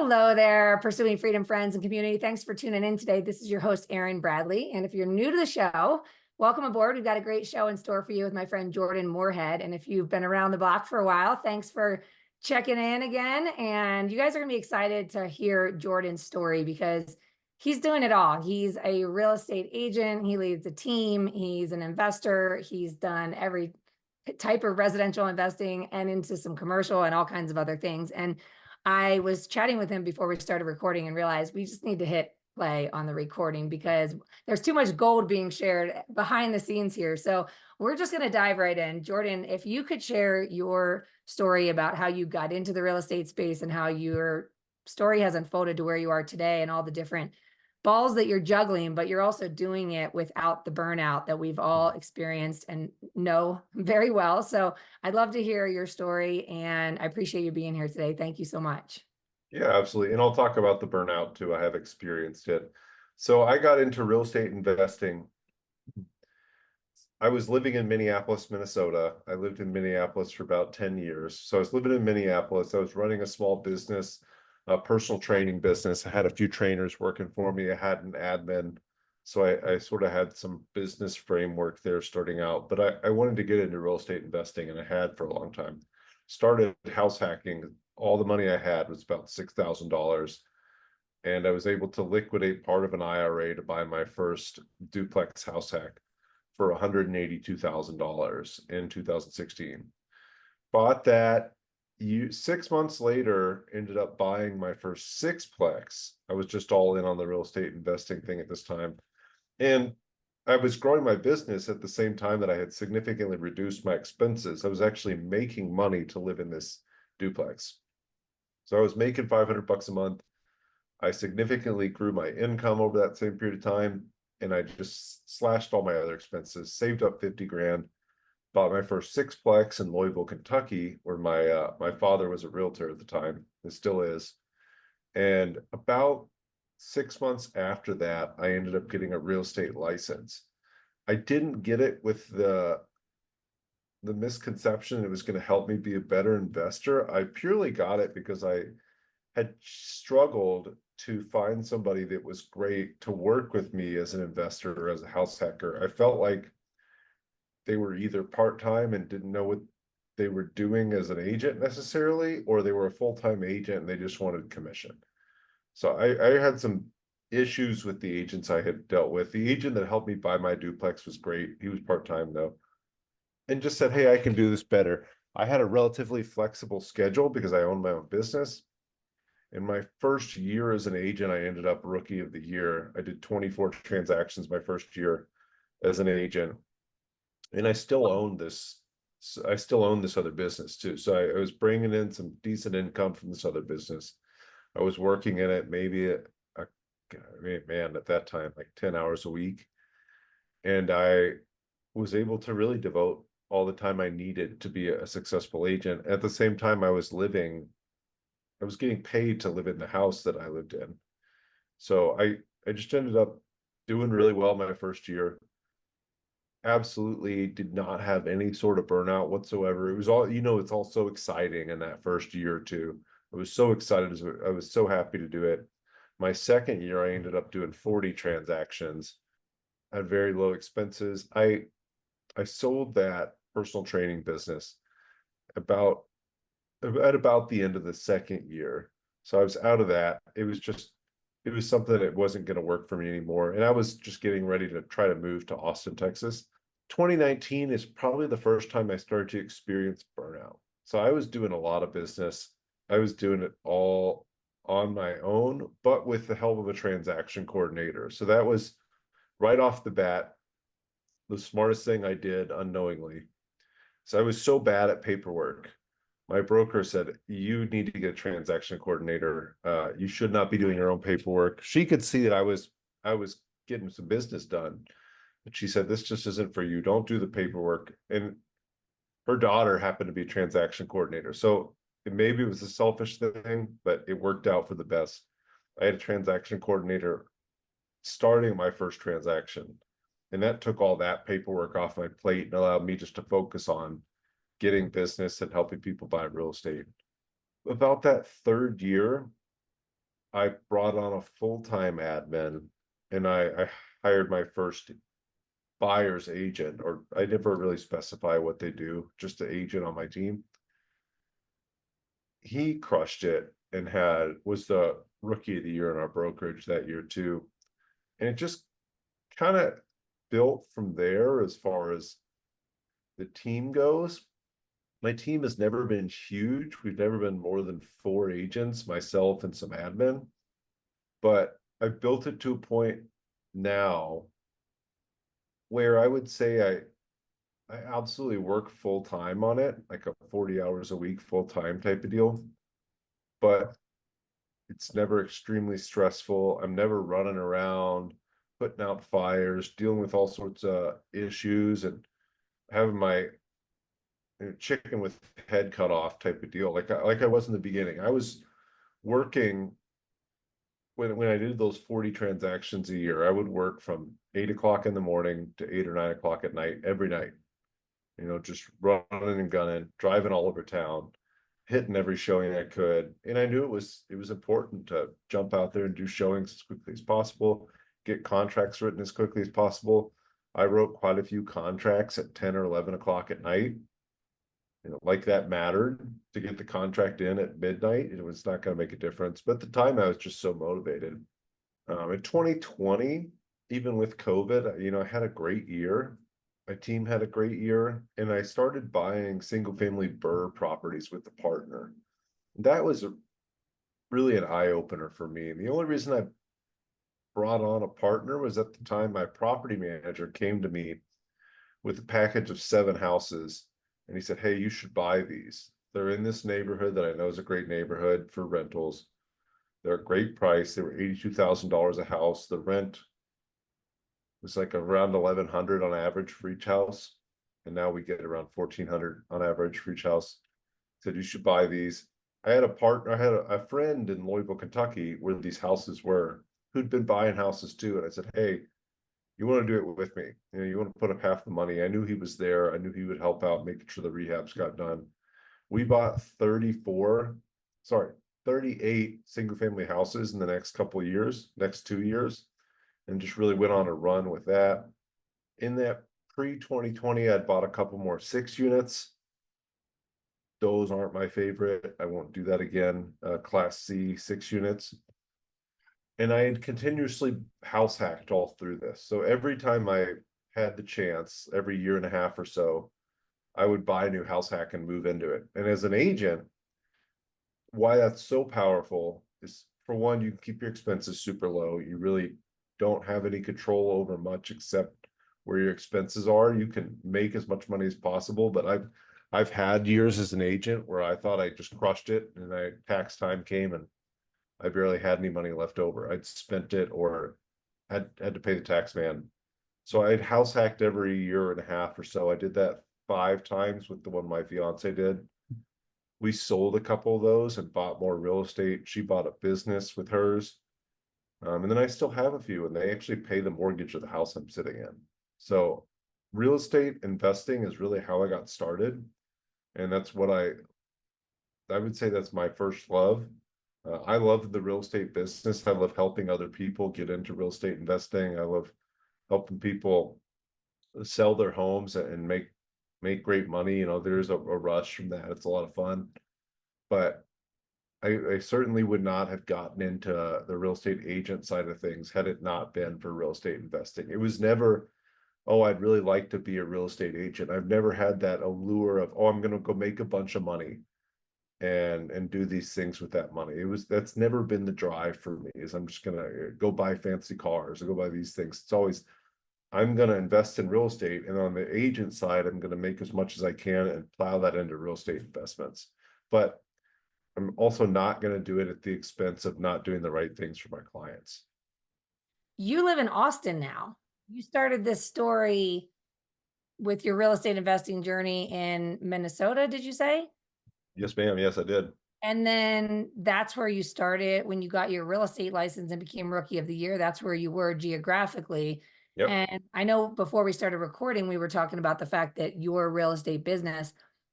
Hello there, Pursuing Freedom friends and community. Thanks for tuning in today. This is your host, Erin Bradley. And if you're new to the show, welcome aboard. We've got a great show in store for you with my friend Jordan Moorhead. And if you've been around the block for a while, thanks for checking in again. And you guys are going to be excited to hear Jordan's story because he's doing it all. He's a real estate agent. He leads a team. He's an investor. He's done every type of residential investing and into some commercial and all kinds of other things. And I was chatting with him before we started recording and realized we just need to hit play on the recording because there's too much gold being shared behind the scenes here. So we're just going to dive right in. Jordan, if you could share your story about how you got into the real estate space and how your story has unfolded to where you are today and all the different balls that you're juggling, but you're also doing it without the burnout that we've all experienced and know very well. So I'd love to hear your story, and I appreciate you being here today. Thank you so much. Yeah, absolutely. And I'll talk about the burnout too. I have experienced it. So I got into real estate investing. I was living in Minneapolis, Minnesota. I lived in Minneapolis for about 10 years. So I was living in Minneapolis. I was running a small business, a personal training business. I had a few trainers working for me. I had an admin. So I sort of had some business framework there starting out, but I wanted to get into real estate investing, and I had for a long time. Started house hacking. All the money I had was about $6,000. And I was able to liquidate part of an IRA to buy my first duplex house hack for $182,000 in 2016. Bought that. 6 months later, ended up buying my first sixplex. I was just all in on the real estate investing thing at this time. And I was growing my business at the same time that I had significantly reduced my expenses. I was actually making money to live in this duplex. So I was making $500 a month. I significantly grew my income over that same period of time. And I just slashed all my other expenses, saved up 50 grand, bought my first sixplex in Louisville, Kentucky, where my father was a realtor at the time, and still is. And about 6 months after that, I ended up getting a real estate license. I didn't get it with the misconception it was going to help me be a better investor. I purely got it because I had struggled to find somebody that was great to work with me as an investor or as a house hacker. I felt like they were either part-time and didn't know what they were doing as an agent necessarily, or they were a full-time agent and they just wanted commission. So I had some issues with the agents I had dealt with. The agent that helped me buy my duplex was great. He was part-time though, and just said, hey, I can do this better. I had a relatively flexible schedule because I owned my own business. In my first year as an agent, I ended up rookie of the year. I did 24 transactions my first year as an agent. And I still own this. I still own this other business too. So I was bringing in some decent income from this other business. I was working in it maybe man, at that time, like 10 hours a week. And I was able to really devote all the time I needed to be a successful agent. At the same time, I was getting paid to live in the house that I lived in. So I just ended up doing really well my first year. Absolutely did not have any sort of burnout whatsoever. It was all, it's all so exciting in that first year or two. I was so excited. I was so happy to do it. My second year, I ended up doing 40 transactions, had very low expenses. I sold that personal training business at about the end of the second year. So I was out of that. It was something that wasn't going to work for me anymore. And I was just getting ready to try to move to Austin, Texas. 2019 is probably the first time I started to experience burnout. So I was doing a lot of business. I was doing it all on my own, but with the help of a transaction coordinator. So that was right off the bat the smartest thing I did unknowingly. So I was so bad at paperwork. My broker said, you need to get a transaction coordinator. You should not be doing your own paperwork. She could see that I was getting some business done. But she said, this just isn't for you. Don't do the paperwork. And her daughter happened to be a transaction coordinator. So maybe it was a selfish thing, but it worked out for the best. I had a transaction coordinator starting my first transaction. And that took all that paperwork off my plate and allowed me just to focus on getting business and helping people buy real estate. About that third year, I brought on a full-time admin, and I hired my first buyer's agent, or I never really specify what they do, just an agent on my team. He crushed it and was the rookie of the year in our brokerage that year too. And it just kind of built from there as far as the team goes. My team has never been huge. We've never been more than 4 agents, myself and some admin. But I've built it to a point now where I would say I absolutely work full time on it, like a 40 hours a week, full time type of deal. But it's never extremely stressful. I'm never running around putting out fires, dealing with all sorts of issues, and having my chicken with head cut off type of deal. Like I was in the beginning. I was working when I did those 40 transactions a year. I would work from 8 o'clock in the morning to 8 or 9 o'clock at night every night. Just running and gunning, driving all over town, hitting every showing I could. And I knew it was important to jump out there and do showings as quickly as possible, get contracts written as quickly as possible. I wrote quite a few contracts at 10 or 11 o'clock at night. Like that mattered to get the contract in at midnight. It was not going to make a difference. But at the time, I was just so motivated. In 2020, even with COVID, I had a great year. My team had a great year, and I started buying single family burr properties with a partner. That was really an eye opener for me. And the only reason I brought on a partner was at the time my property manager came to me with a package of 7 houses, and he said, "Hey, you should buy these. They're in this neighborhood that I know is a great neighborhood for rentals. They're a great price. They were $82,000 a house. The rent was like around 1,100 on average for each house, and now we get around 1,400 on average for each house." Said, "You should buy these." I had a friend in Louisville, Kentucky, where these houses were, who'd been buying houses too. And I said, "Hey, you want to do it with me? You want to put up half the money." I knew he was there. I knew he would help out making sure the rehabs got done. We bought 38 single family houses in the next 2 years, and just really went on a run with that. In that pre-2020, I'd bought a couple more 6 units. Those aren't my favorite. I won't do that again. Class C 6 units. And I had continuously house hacked all through this. So every time I had the chance, every year and a half or so, I would buy a new house hack and move into it. And as an agent, why that's so powerful is, for one, you can keep your expenses super low. You really don't have any control over much except where your expenses are. You can make as much money as possible, but I've had years as an agent where I thought I just crushed it, and tax time came and I barely had any money left over. I'd spent it or had to pay the tax man. So I'd house hacked every year and a half or so. I did that 5 times with the one my fiance did. We sold a couple of those and bought more real estate. She bought a business with hers. And then I still have a few, and they actually pay the mortgage of the house I'm sitting in. So real estate investing is really how I got started. And that's what I would say that's my first love. I love the real estate business. I love helping other people get into real estate investing. I love helping people sell their homes and make great money. There's a rush from that. It's a lot of fun. But I certainly would not have gotten into the real estate agent side of things had it not been for real estate investing. It was never, "Oh, I'd really like to be a real estate agent." I've never had that allure of, "Oh, I'm going to go make a bunch of money and do these things with that money." That's never been the drive for me, is I'm just going to go buy fancy cars or go buy these things. It's always, I'm going to invest in real estate, and on the agent side, I'm going to make as much as I can and plow that into real estate investments. But I'm also not going to do it at the expense of not doing the right things for my clients. You live in Austin now. You started this story with your real estate investing journey in Minnesota, did you say? Yes, ma'am. Yes, I did. And then that's where you started when you got your real estate license and became rookie of the year. That's where you were geographically. Yep. And I know before we started recording, we were talking about the fact that your real estate business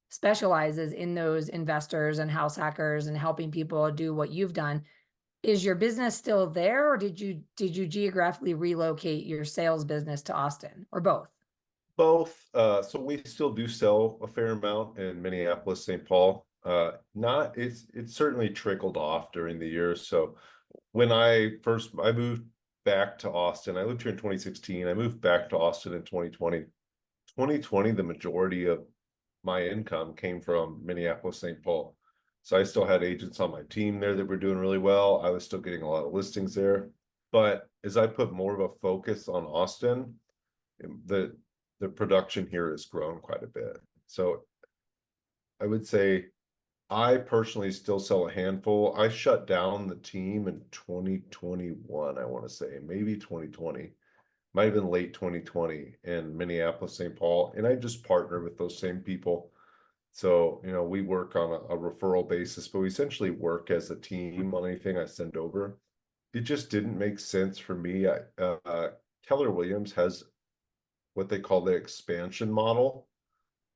specializes in those investors and house hackers and helping people do what you've done. Is your business still there, or did you geographically relocate your sales business to Austin, or both? Both. So we still do sell a fair amount in Minneapolis, St. Paul. Not it's certainly trickled off during the years. So when I moved back to Austin, I lived here in 2016. I moved back to Austin in 2020. 2020, the majority of my income came from Minneapolis, St. Paul. So I still had agents on my team there that were doing really well. I was still getting a lot of listings there. But as I put more of a focus on Austin, the the production here has grown quite a bit. So I would say I personally still sell a handful. I shut down the team in 2021, I want to say, maybe 2020. Might have been late 2020 in Minneapolis, St. Paul, and I just partner with those same people. So, we work on a referral basis, but we essentially work as a team on anything I send over. It just didn't make sense for me. Keller Williams has what they call the expansion model.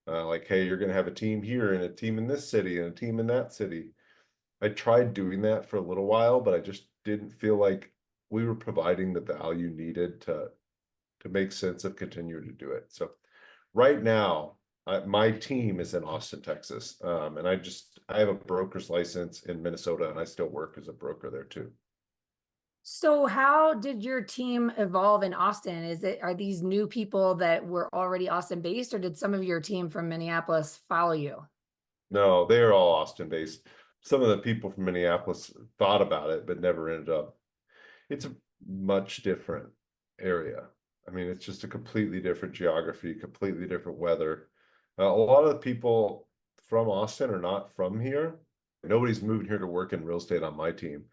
Like, hey, you're going to have a team here and a team in this city and a team in that city. I tried doing that for a little while, but I just didn't feel like we were providing the value needed to make sense of continuing to do it. So right now, my team is in Austin, Texas, and I have a broker's license in Minnesota, and I still work as a broker there too. So how did your team evolve in Austin? Are these new people that were already Austin based, or did some of your team from Minneapolis follow you? No, they are all Austin based. Some of the people from Minneapolis thought about it, but never ended up. It's a much different area. I mean, it's just a completely different geography, completely different weather. A lot of the people from Austin are not from here. Nobody's moving here to work in real estate on my team.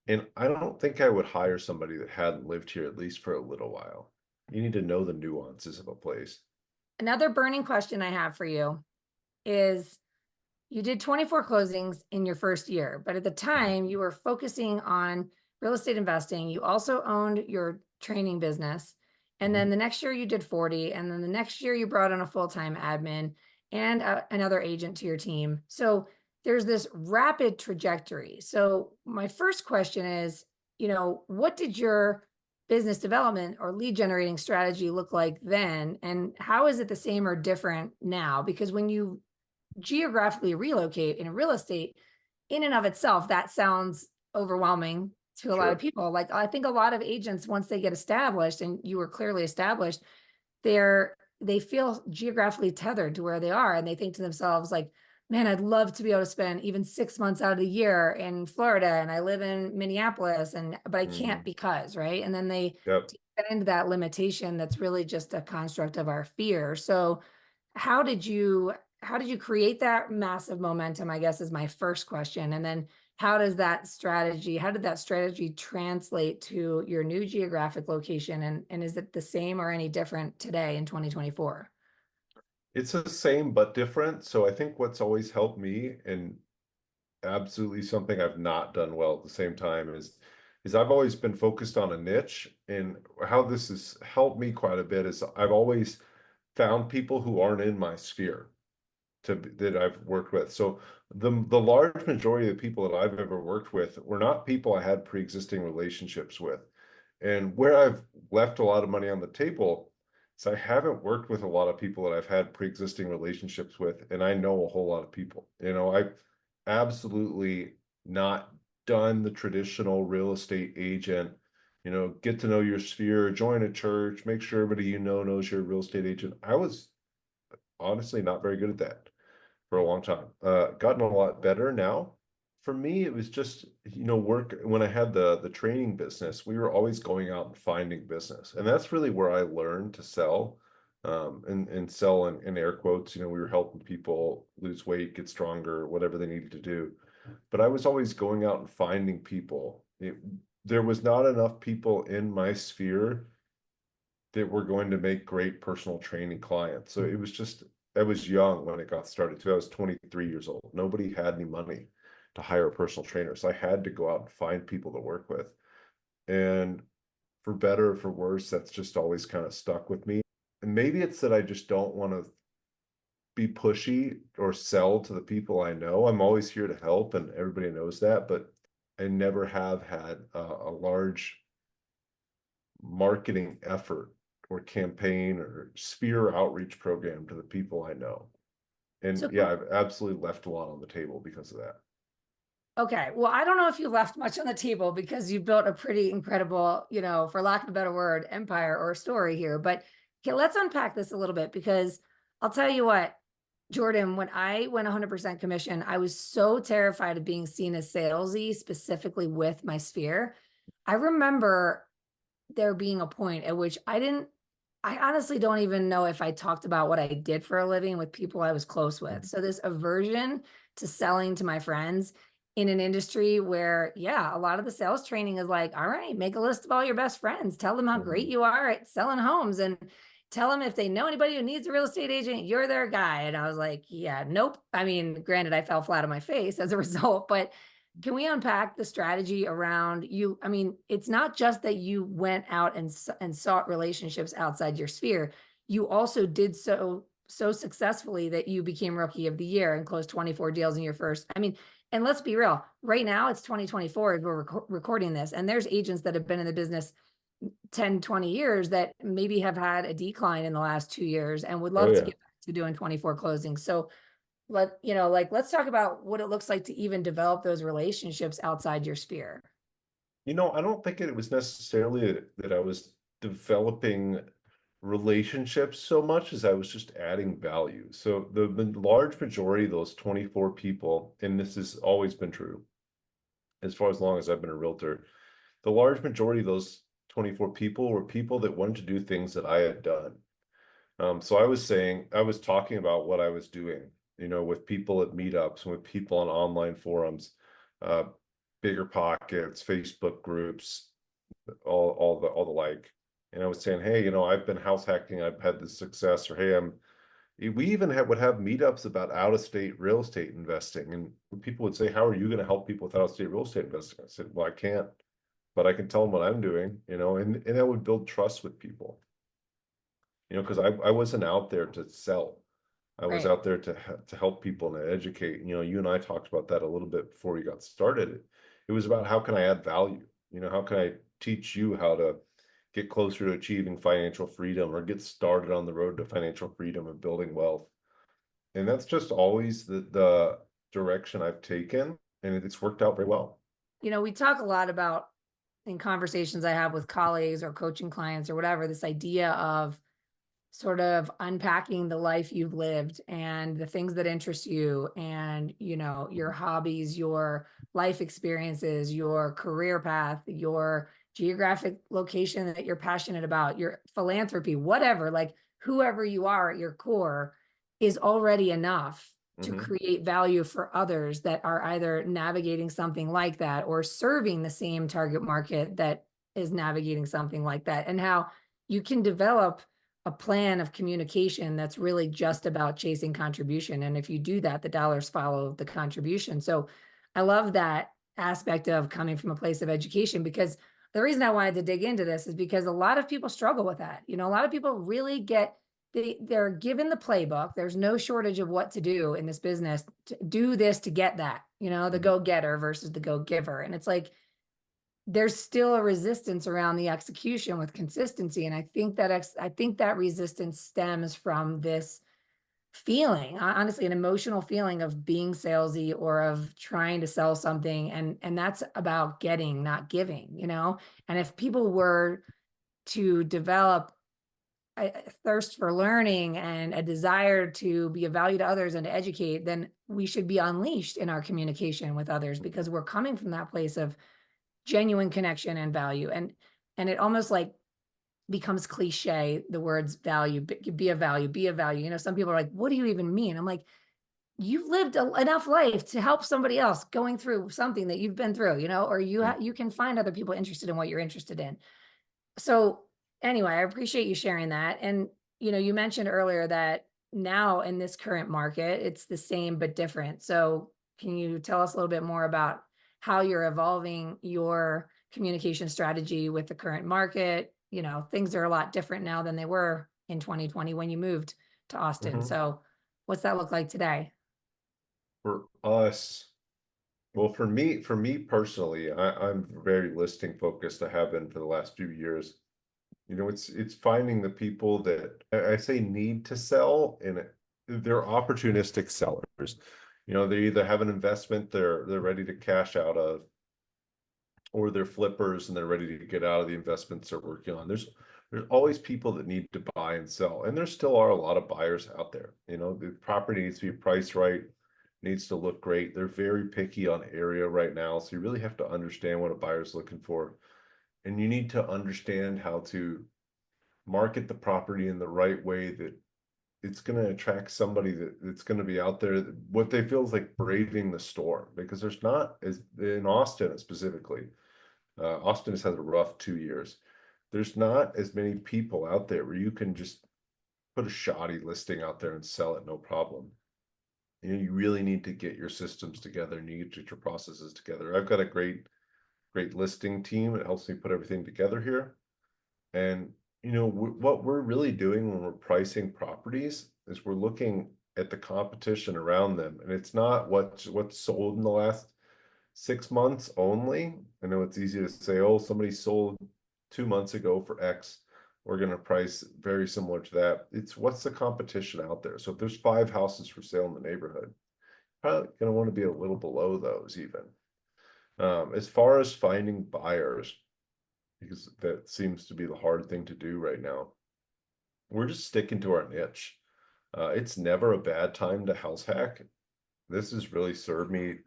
And I don't think I would hire somebody that hadn't lived here at least for a little while. You need to know the nuances of a place. Another burning question I have for you is, you did 24 closings in your first year, but at the time you were focusing on real estate investing. You also owned your training business. And then the next year you did 40. And then the next year you brought on a full-time admin and another agent to your team. So there's this rapid trajectory. So my first question is, what did your business development or lead generating strategy look like then? And how is it the same or different now? Because when you geographically relocate in real estate, in and of itself, that sounds overwhelming to a lot of Sure. people. Like, I think a lot of agents, once they get established, and you were clearly established, they feel geographically tethered to where they are, and they think to themselves, like, man, I'd love to be able to spend even 6 months out of the year in Florida, and I live in Minneapolis, but I can't, Mhm. because, right? And then they Yep. get into that limitation that's really just a construct of our fear. So how did you how did you create that massive momentum, I guess, is my first question. And then how did that strategy translate to your new geographic location? And is it the same or any different today in 2024? It's the same but different. So I think what's always helped me, and absolutely something I've not done well at the same time, is I've always been focused on a niche. And how this has helped me quite a bit is I've always found people who aren't in my sphere that I've worked with. So the large majority of the people that I've ever worked with were not people I had pre-existing relationships with. And where I've left a lot of money on the table is I haven't worked with a lot of people that I've had pre-existing relationships with, and I know a whole lot of people. I've absolutely not done the traditional real estate agent, get to know your sphere, join a church, make sure everybody knows you're a real estate agent. I was honestly not very good at that for a long time. Gotten a lot better now. For me, it was just, work. When I had the training business, we were always going out and finding business. And that's really where I learned to sell, and sell in air quotes. We were helping people lose weight, get stronger, whatever they needed to do. But I was always going out and finding people. There was not enough people in my sphere that were going to make great personal training clients. So it was just, I was young when it got started too. I was 23 years old. Nobody had any money to hire a personal trainer. So I had to go out and find people to work with. And for better or for worse, that's just always kind of stuck with me. And maybe it's that I just don't want to be pushy or sell to the people I know. I'm always here to help, and everybody knows that. But I never have had a large marketing effort or campaign or sphere outreach program to the people I know. And So, yeah, I've absolutely left a lot on the table because of that. okay, well, I don't know if you left much on the table because you built a pretty incredible, for lack of a better word, empire or story here. But okay, let's unpack this a little bit because I'll tell you what, Jordan, when I went 100% commission, I was so terrified of being seen as salesy, specifically with my sphere. I remember there being a point at which I honestly don't even know if I talked about what I did for a living with people I was close with. So this aversion to selling to my friends in an industry where, yeah, a lot of the sales training is like, all right, make a list of all your best friends, tell them how great Mhm. you are at selling homes, and tell them if they know anybody who needs a real estate agent, you're their guy. And I was like, yeah, nope. I mean, granted, I fell flat on my face as a result, but can we unpack the strategy around you? I mean, it's not just that you went out and sought relationships outside your sphere. You also did so successfully that you became rookie of the year and closed 24 deals in your first. I mean, and let's be real, right now it's 2024 as we're recording this, and there's agents that have been in the business 10, 20 years that maybe have had a decline in the last 2 years and would Oh love to yeah. get back to doing 24 closings. So let's talk about what it looks like to even develop those relationships outside your sphere. I don't think it was necessarily that I was developing relationships so much as I was just adding value. So the large majority of those 24 people, and this has always been true as far as long as I've been a realtor, the large majority of those 24 people were people that wanted to do things that I had done. So I was talking about what I was doing, with people at meetups and with people on online forums, uh, bigger pockets, Facebook groups, all the like. And I was saying, hey, I've been house hacking, I've had this success, or hey, we even would have meetups about out of state real estate investing. And people would say, how are you going to help people with out of state real estate investing? I said, well, I can't, but I can tell them what I'm doing, and that would build trust with people, because I wasn't out there to sell. I was Right. out there to help people and educate. You and I talked about that a little bit before we got started. It was about how can I add value? How can I teach you how to get closer to achieving financial freedom or get started on the road to financial freedom and building wealth. And that's just always the direction I've taken, and it's worked out very well. We talk a lot about in conversations I have with colleagues or coaching clients or whatever, this idea of sort of unpacking the life you've lived and the things that interest you and your hobbies, your life experiences, your career path, your geographic location that you're passionate about, your philanthropy, whatever, like whoever you are at your core is already enough to Hmm. create value for others that are either navigating something like that or serving the same target market that is navigating something like that, and how you can develop a plan of communication that's really just about chasing contribution. And if you do that, the dollars follow the contribution. So I love that aspect of coming from a place of education, because the reason I wanted to dig into this is because a lot of people struggle with that. A lot of people really they're given the playbook. There's no shortage of what to do in this business to do this to get that, the Hmm. go getter versus the go giver. And it's like, there's still a resistance around the execution with consistency. And I think that resistance stems from this feeling, honestly, an emotional feeling of being salesy or of trying to sell something. And that's about getting, not giving. And if people were to develop a thirst for learning and a desire to be of value to others and to educate, then we should be unleashed in our communication with others, because we're coming from that place of genuine connection and value. And it almost like becomes cliche, the words value, be a value, be a value. Some people are like, what do you even mean? I'm like, you've lived enough life to help somebody else going through something that you've been through, or you can find other people interested in what you're interested in. So anyway, I appreciate you sharing that. And you mentioned earlier that now in this current market, it's the same but different. So can you tell us a little bit more about how you're evolving your communication strategy with the current market? Things are a lot different now than they were in 2020 when you moved to Austin. Hmm. So what's that look like today? For us, Well, for me personally, I'm very listing focused. I have been for the last few years. You know, it's finding the people that I say need to sell, and they're opportunistic sellers. You know, they either have an investment they're ready to cash out of, or they're flippers and they're ready to get out of the investments they're working on. There's always people that need to buy and sell, and there still are a lot of buyers out there. You know, the property needs to be priced right, needs to look great. They're very picky on area right now, so you really have to understand what a buyer's looking for, and you need to understand how to market the property in the right way that it's going to attract somebody that's going to be out there, what they feel is like braving the storm, because there's not, as in Austin specifically, Austin has had a rough 2 years. There's not as many people out there where you can just put a shoddy listing out there and sell it no problem. You know, you really need to get your systems together and you need to get your processes together. I've got a great listing team that helps me put everything together here. And you know, what we're really doing when we're pricing properties is we're looking at the competition around them, and it's not what's sold in the last 6 months only. I know it's easy to say, oh, somebody sold 2 months ago for X. We're going to price very similar to that. It's what's the competition out there. So if there's 5 houses for sale in the neighborhood, probably going to want to be a little below those even. As far as finding buyers, because that seems to be the hard thing to do right now, we're just sticking to our niche. It's never a bad time to house hack. This has really served me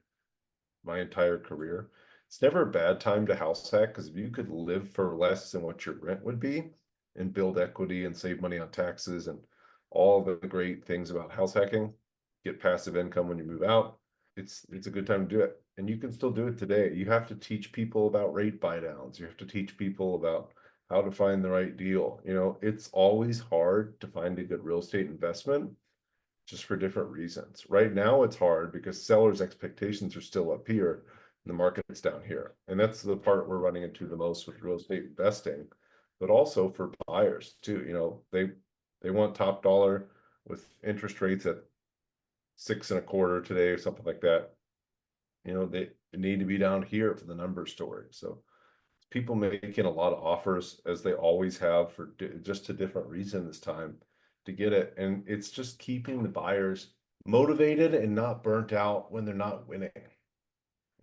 my entire career. It's never a bad time to house hack, because if you could live for less than what your rent would be and build equity and save money on taxes and all the great things about house hacking, get passive income when you move out, it's a good time to do it. And you can still do it today. You have to teach people about rate buy downs. You have to teach people about how to find the right deal. You know, it's always hard to find a good real estate investment, just for different reasons. Right now, it's hard because sellers' expectations are still up here and the market's down here. And that's the part we're running into the most with real estate investing, but also for buyers too. You know, they want top dollar with interest rates at 6.25 today or something like that. You know, they need to be down here for the number story. So people making a lot of offers, as they always have, for just a different reason this time to get it. And it's just keeping the buyers motivated and not burnt out when they're not winning.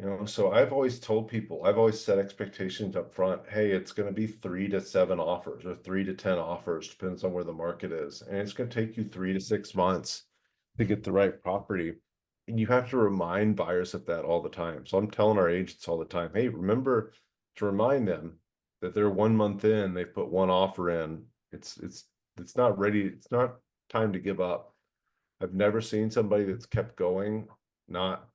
You know, so I've always told people, I've always set expectations up front. Hey, it's going to be 3 to 7 offers or 3 to 10 offers, depends on where the market is. And it's going to take you 3 to 6 months to get the right property. And you have to remind buyers of that all the time. So I'm telling our agents all the time, hey, remember to remind them that they're 1 month in, they've put one offer in. It's not ready, it's not time to give up. I've never seen somebody that's kept going not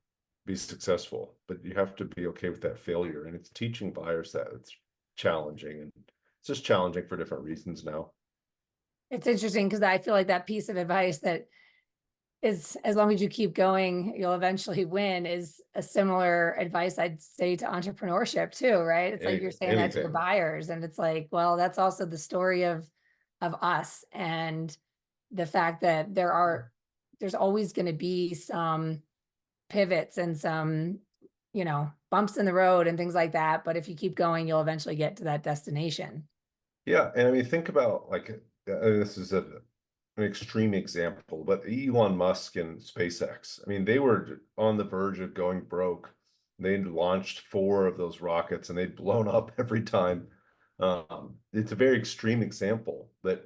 be successful, but you have to be okay with that failure. And it's teaching buyers that it's challenging, and it's just challenging for different reasons now. It's interesting because I feel like that piece of advice that is, as long as you keep going, you'll eventually win, is a similar advice I'd say to entrepreneurship too, right? It's like you're saying that to your Anything. buyers, and it's like, well, that's also the story of us, and the fact that there's always going to be some pivots and some, bumps in the road and things like that. But if you keep going, you'll eventually get to that destination. Yeah, and I mean, think about like this is an extreme example, but Elon Musk and SpaceX. I mean, they were on the verge of going broke. They'd launched 4 of those rockets and they'd blown up every time. It's a very extreme example that,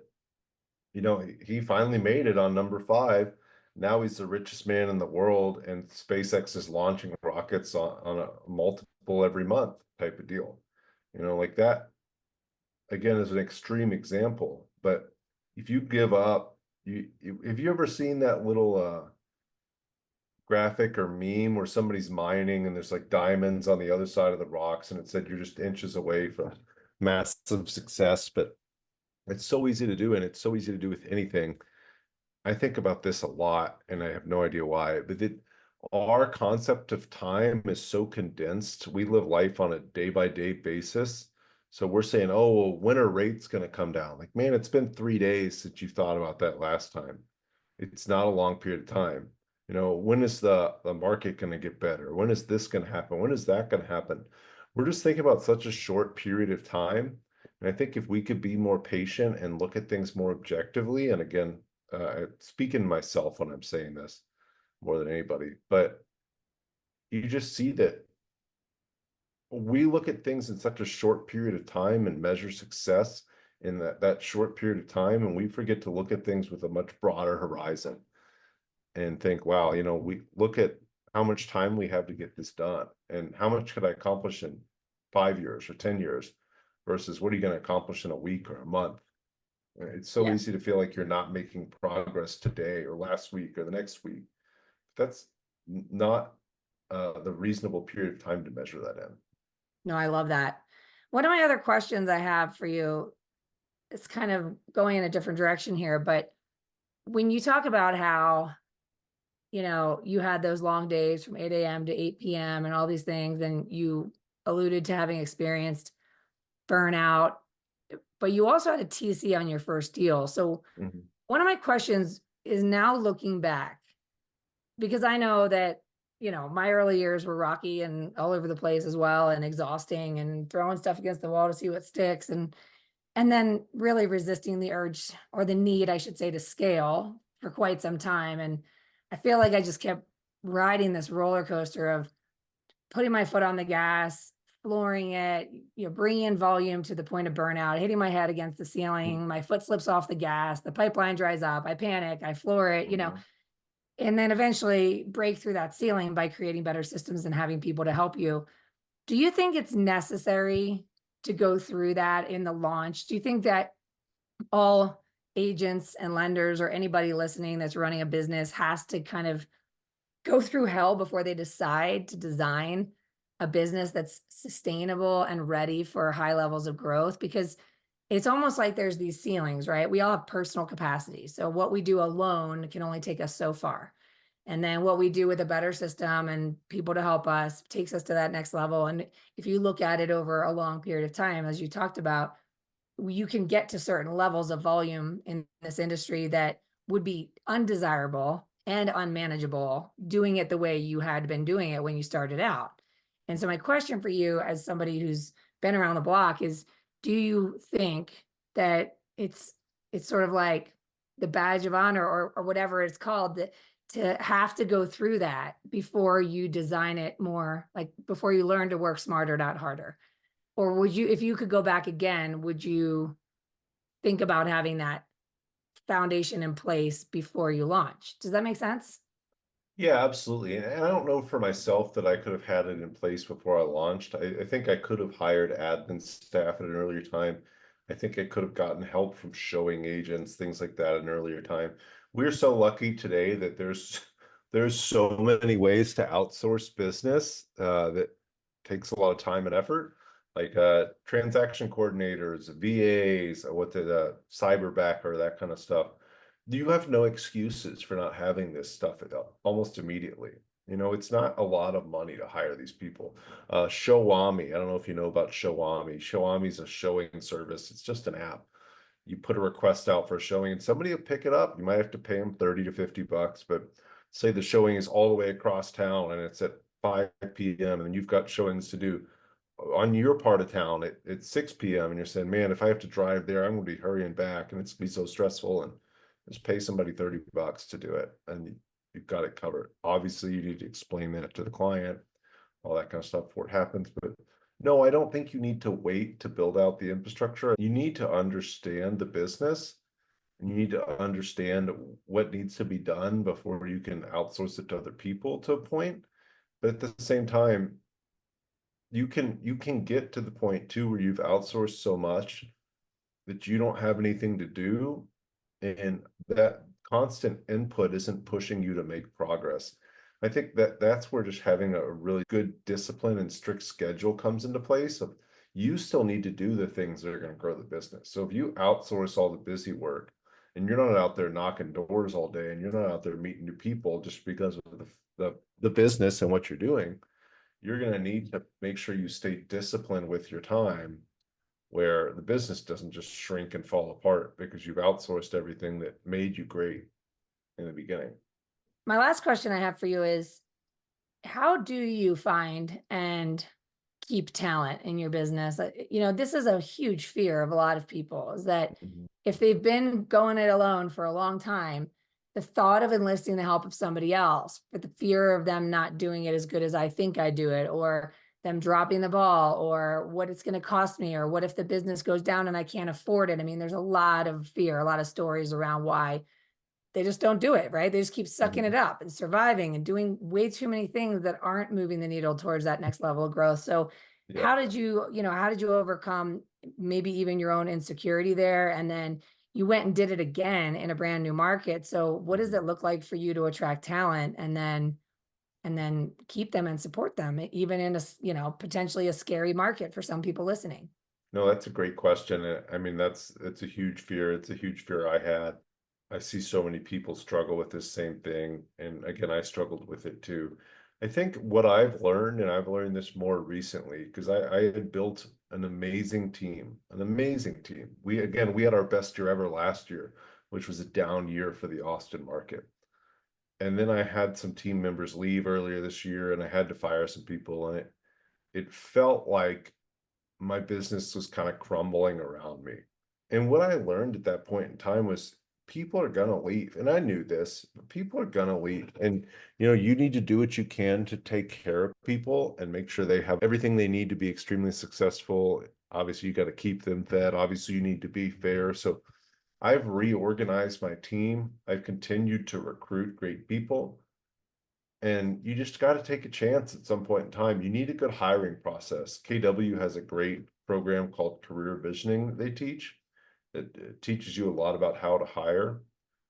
you know, he finally made it on number 5. Now he's the richest man in the world, and SpaceX is launching rockets on a multiple every month type of deal. You know, like that again is an extreme example, but if you give up, have you ever seen that little graphic or meme where somebody's mining and there's like diamonds on the other side of the rocks, and it said you're just inches away from massive success? But it's so easy to do, and it's so easy to do with anything. I think about this a lot, and I have no idea why, but our concept of time is so condensed. We live life on a day by day basis. So we're saying, oh, well, when are rates going to come down? Like, man, it's been 3 days since you thought about that last time. It's not a long period of time. When is the market going to get better? When is this going to happen? When is that going to happen? We're just thinking about such a short period of time. And I think if we could be more patient and look at things more objectively, and again, speaking to myself when I'm saying this more than anybody, but you just see that we look at things in such a short period of time and measure success in that short period of time, and we forget to look at things with a much broader horizon and think, wow, we look at how much time we have to get this done and how much could I accomplish in 5 years or 10 years versus what are you going to accomplish in a week or a month. It's so Yeah. easy to feel like you're not making progress today or last week or the next week. That's not the reasonable period of time to measure that in. No, I love that. One of my other questions I have for you, it's kind of going in a different direction here, but when you talk about how, you had those long days from 8 a.m. to 8 p.m. and all these things, and you alluded to having experienced burnout, but you also had a TC on your first deal. So Mhm. one of my questions is now looking back, because I know that, my early years were rocky and all over the place as well, and exhausting and throwing stuff against the wall to see what sticks. And then really resisting the urge, or the need, I should say, to scale for quite some time. And I feel like I just kept riding this roller coaster of putting my foot on the gas, flooring it, bringing in volume to the point of burnout, hitting my head against the ceiling, my foot slips off the gas, the pipeline dries up, I panic, I floor it, Mhm. and then eventually break through that ceiling by creating better systems and having people to help you. Do you think it's necessary to go through that in the launch? Do you think that all agents and lenders, or anybody listening that's running a business, has to kind of go through hell before they decide to design a business that's sustainable and ready for high levels of growth? Because it's almost like there's these ceilings, right? We all have personal capacity. So what we do alone can only take us so far. And then what we do with a better system and people to help us takes us to that next level. And if you look at it over a long period of time, as you talked about, you can get to certain levels of volume in this industry that would be undesirable and unmanageable doing it the way you had been doing it when you started out. And so my question for you, as somebody who's been around the block, is, do you think that it's sort of like the badge of honor, or whatever it's called, that to have to go through that before you design it more, like before you learn to work smarter, not harder? Or would you, if you could go back again, would you think about having that foundation in place before you launch? Does that make sense? Yeah, absolutely. And I don't know for myself that I could have had it in place before I launched. I think I could have hired admin staff at an earlier time. I think I could have gotten help from showing agents, things like that at an earlier time. We're so lucky today that there's so many ways to outsource business that takes a lot of time and effort, like transaction coordinators, VAs, what the cyber backer, that kind of stuff. You have no excuses for not having this stuff almost immediately. It's not a lot of money to hire these people. Showami, I don't know if you know about Showami. Showami is a showing service. It's just an app. You put a request out for a showing and somebody will pick it up. You might have to pay them 30 to 50 bucks, but say the showing is all the way across town and it's at 5 p.m. and you've got showings to do on your part of town at 6 p.m. and you're saying, man, if I have to drive there, I'm going to be hurrying back and it's going to be so stressful, and just pay somebody 30 bucks to do it and you've got it covered. Obviously, you need to explain that to the client, all that kind of stuff before it happens. But no, I don't think you need to wait to build out the infrastructure. You need to understand the business and you need to understand what needs to be done before you can outsource it to other people to a point. But at the same time, you can get to the point too where you've outsourced so much that you don't have anything to do, and that constant input isn't pushing you to make progress. I think that's where just having a really good discipline and strict schedule comes into place. Of you still need to do the things that are going to grow the business. So if you outsource all the busy work and you're not out there knocking doors all day and you're not out there meeting new people just because of the business and what you're doing, you're going to need to make sure you stay disciplined with your time, where the business doesn't just shrink and fall apart because you've outsourced everything that made you great in the beginning. my last question I have for you is, how do you find and keep talent in your business? This is a huge fear of a lot of people, is that Mhm. if they've been going it alone for a long time, the thought of enlisting the help of somebody else, but the fear of them not doing it as good as I think I do it, or them dropping the ball, or what it's going to cost me, or what if the business goes down and I can't afford it. I mean, there's a lot of fear, a lot of stories around why they just don't do it, right? They just keep sucking it Mhm. up and surviving and doing way too many things that aren't moving the needle towards that next level of growth. So Yeah. how did you overcome maybe even your own insecurity there? And then you went and did it again in a brand new market. So what does Mhm. it look like for you to attract talent and then keep them and support them, even in potentially a scary market for some people listening? No, that's a great question. I mean, it's a huge fear. It's a huge fear I had. I see so many people struggle with this same thing. And again, I struggled with it too. I think what I've learned, and I've learned this more recently, because I had built an amazing team, an amazing team. We had our best year ever last year, which was a down year for the Austin market. And then I had some team members leave earlier this year and I had to fire some people, and it felt like my business was kind of crumbling around me. And what I learned at that point in time was people are gonna leave. And I knew this, but people are gonna leave. And you need to do what you can to take care of people and make sure they have everything they need to be extremely successful. Obviously, you got to keep them fed. Obviously, you need to be fair. So I've reorganized my team. I've continued to recruit great people. And you just got to take a chance at some point in time. You need a good hiring process. KW has a great program called career visioning that they teach. It teaches you a lot about how to hire.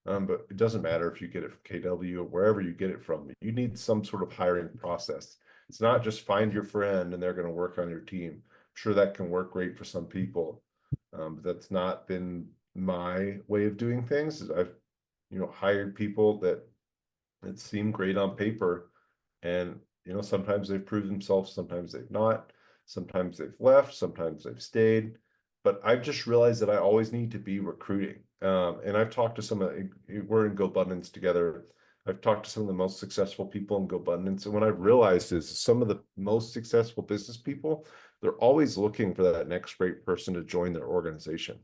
But it doesn't matter if you get it from KW or wherever you get it from. You need some sort of hiring process. It's not just find your friend and they're going to work on your team. I'm sure that can work great for some people. But that's not been my way of doing things. I've hired people that seem great on paper, and sometimes they've proved themselves, sometimes they've not, sometimes they've left, sometimes they've stayed. But I've just realized that I always need to be recruiting. And I've talked to we're in GoBundance together. I've talked to some of the most successful people in GoBundance, and what I've realized is some of the most successful business people, they're always looking for that next great person to join their organization.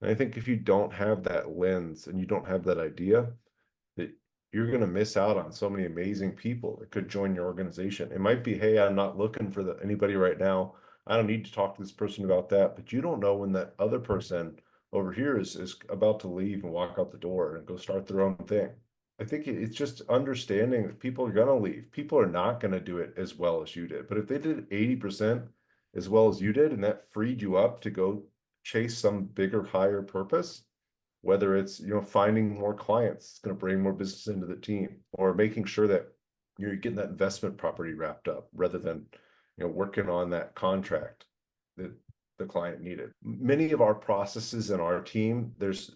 And I think if you don't have that lens and you don't have that idea, that you're going to miss out on so many amazing people that could join your organization. It might be, hey, I'm not looking for anybody right now. I don't need to talk to this person about that. But you don't know when that other person over here is about to leave and walk out the door and go start their own thing. I think it's just understanding that people are going to leave. People are not going to do it as well as you did. But if they did 80% as well as you did, and that freed you up to go chase some bigger, higher purpose, whether it's finding more clients, it's going to bring more business into the team, or making sure that you're getting that investment property wrapped up rather than working on that contract that the client needed. Many of our processes in our team, there's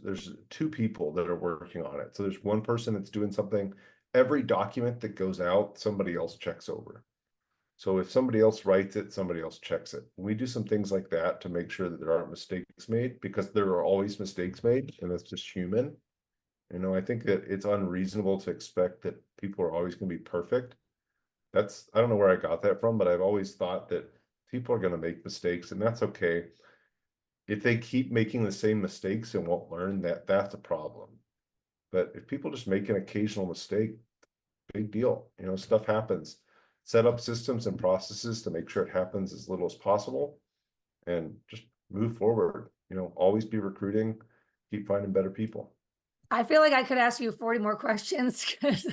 two people that are working on it. So there's one person that's doing something. Every document that goes out, somebody else checks over. So if somebody else writes it, somebody else checks it. We do some things like that to make sure that there aren't mistakes made, because there are always mistakes made, and that's just human. I think that it's unreasonable to expect that people are always going to be perfect. I don't know where I got that from, but I've always thought that people are going to make mistakes, and that's okay. If they keep making the same mistakes and won't learn, that's a problem. But if people just make an occasional mistake, big deal. Stuff happens. Set up systems and processes to make sure it happens as little as possible and just move forward. Always be recruiting, keep finding better people. I feel like I could ask you 40 more questions because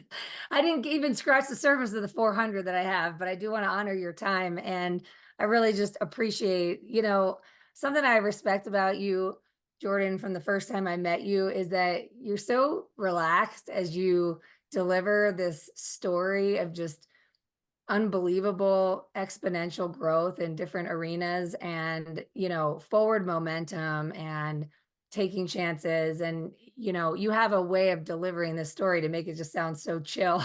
I didn't even scratch the surface of the 400 that I have, but I do want to honor your time. And I really just appreciate, something I respect about you, Jordan, from the first time I met you is that you're so relaxed as you deliver this story of just unbelievable exponential growth in different arenas and forward momentum and taking chances. And you have a way of delivering this story to make it just sound so chill.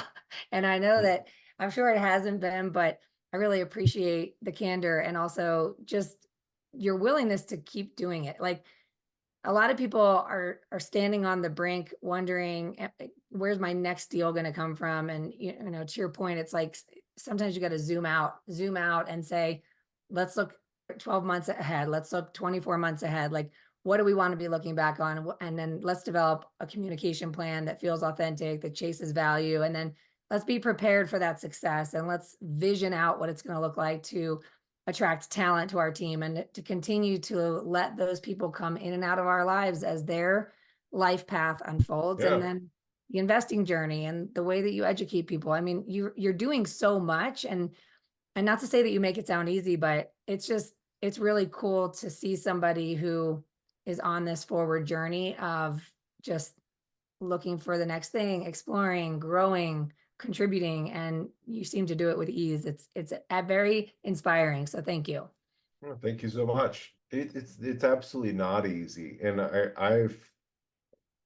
And I know that I'm sure it hasn't been, but I really appreciate the candor and also just your willingness to keep doing it. Like, a lot of people are standing on the brink wondering, where's my next deal going to come from? And you know, to your point, it's like sometimes you got to zoom out and say, let's look 12 months ahead. Let's look 24 months ahead. Like, what do we want to be looking back on? And then let's develop a communication plan that feels authentic, that chases value. And then let's be prepared for that success. And let's vision out what it's going to look like to attract talent to our team and to continue to let those people come in and out of our lives as their life path unfolds. And Yeah, then the investing journey and the way that you educate people. I mean, you're doing so much, and not to say that you make it sound easy, but it's really cool to see somebody who is on this forward journey of just looking for the next thing, exploring, growing, contributing, and you seem to do it with ease. It's very inspiring. So thank you. well, thank you so much. It's absolutely not easy, and I've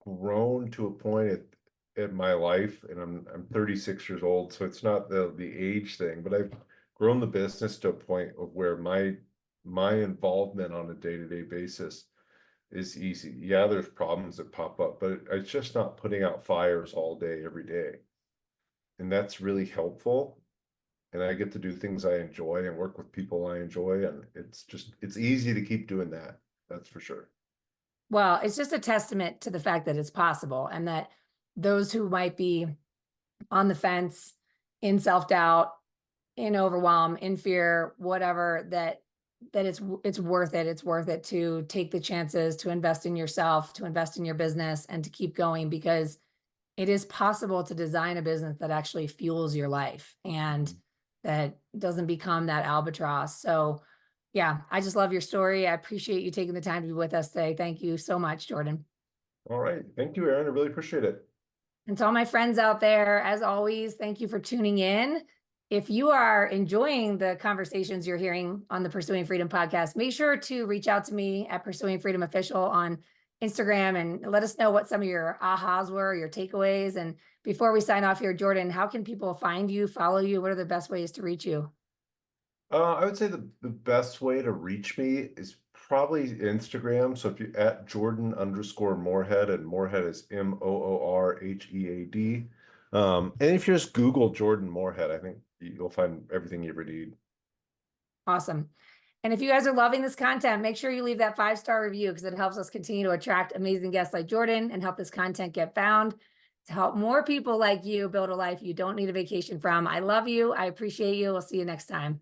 grown to a point at my life, and I'm 36 years old, so it's not the age thing, but I've grown the business to a point of where my involvement on a day-to-day basis is easy. Yeah, there's problems that pop up, but it's just not putting out fires all day, every day. And that's really helpful. And I get to do things I enjoy and work with people I enjoy. And it's easy to keep doing that. That's for sure. Well, it's just a testament to the fact that it's possible, and that those who might be on the fence, in self-doubt, in overwhelm, in fear, whatever, that it's worth it. It's worth it to take the chances, to invest in yourself, to invest in your business, and to keep going, because it is possible to design a business that actually fuels your life and that doesn't become that albatross. So yeah, I just love your story. I appreciate you taking the time to be with us today. Thank you so much, Jordan. All right. Thank you, Aaron. I really appreciate it. And to all my friends out there, as always, thank you for tuning in. If you are enjoying the conversations you're hearing on the Pursuing Freedom podcast, make sure to reach out to me at Pursuing Freedom Official on Instagram and let us know what some of your ahas were, your takeaways. And before we sign off here, Jordan, how can people find you, follow you? What are the best ways to reach you? I would say the best way to reach me is probably Instagram. So if you at Jordan_Moorhead, and Moorhead is Moorhead. And if you just Google Jordan Moorhead, I think you'll find everything you ever need. Awesome. And if you guys are loving this content, make sure you leave that 5-star review, because it helps us continue to attract amazing guests like Jordan and help this content get found to help more people like you build a life you don't need a vacation from. I love you. I appreciate you. We'll see you next time.